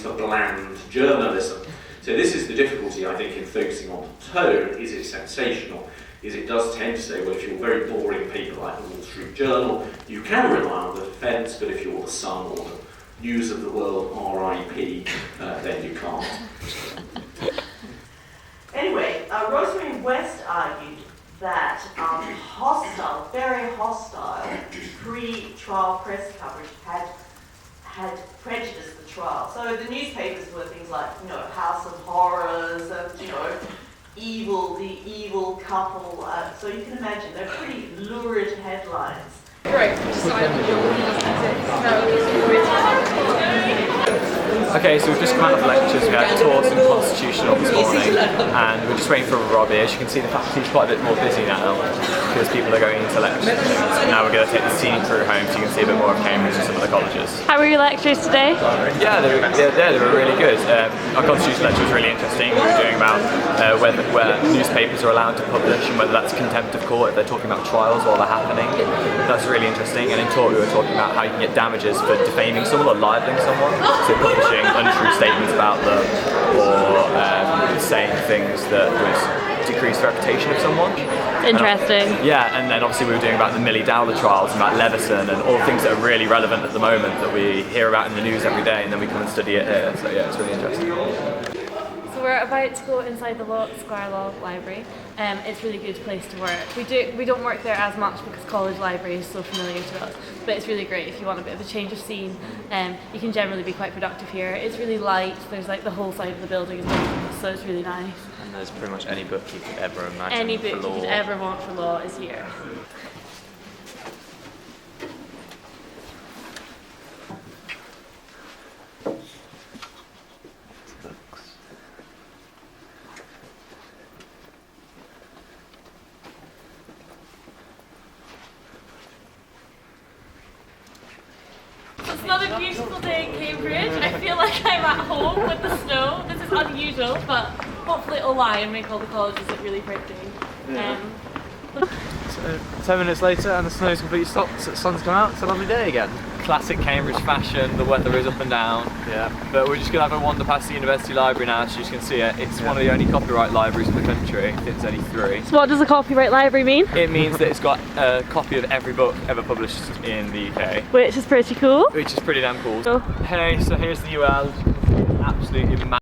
for bland journalism. So this is the difficulty, I think, in focusing on tone. Is it sensational? Is it does tend to say, well, if you're a very boring paper like the Wall Street Journal, you can rely on the defence, but if you're the Sun or the News of the World, RIP, then you can't. Anyway, Rosemary West argued that hostile, very hostile, pre-trial press coverage had prejudiced the trial. So the newspapers were things like, House of Horrors, and the evil couple. So you can imagine they're pretty lurid headlines. Right. Okay, so we've just come out of lectures. We had talks in Constitutional this morning, and we're just waiting for Robbie. As you can see, the faculty's quite a bit more busy now because people are going into lectures. Now we're going to take the scenic crew home so you can see a bit more of Cambridge and some of the colleges. How were your lectures today? Yeah, they were really good. Our Constitutional lecture was really interesting. We were doing about where newspapers are allowed to publish and whether that's contempt of court if they're talking about trials while they're happening. That's really interesting. And in talk we were talking about how you can get damages for defaming someone or libeling someone. So publishing untrue statements about them or saying things that would decrease the reputation of someone. Interesting. Yeah, and then obviously we were doing about the Millie Dowler trials and about Leveson and all the things that are really relevant at the moment that we hear about in the news every day, and then we come and study it here. So yeah, it's really interesting. So we're about to go inside the Square Law Library. It's a really good place to work. We don't work there as much because college library is so familiar to us, but it's really great if you want a bit of a change of scene. You can generally be quite productive here. It's really light. There's like the whole side of the building is built, so it's really nice. And there's pretty much any book you could ever imagine. Any book you could ever want for law is here. It's another beautiful day in Cambridge. I feel like I'm at home with the snow. This is unusual, but hopefully it'll lie and make all the colleges look really pretty. Yeah. So 10 minutes later and the snow's completely stopped, so the sun's come out, it's a lovely day again. Classic Cambridge fashion, the weather is up and down. Yeah. But we're just going to have a wander past the University Library now so you can see it. It's one of the only copyright libraries in the country. I think it's only 3. So what does a copyright library mean? It means that it's got a copy of every book ever published in the UK. Which is pretty cool. Which is pretty damn cool. Oh. Hey, so here's the UL. Absolutely massive.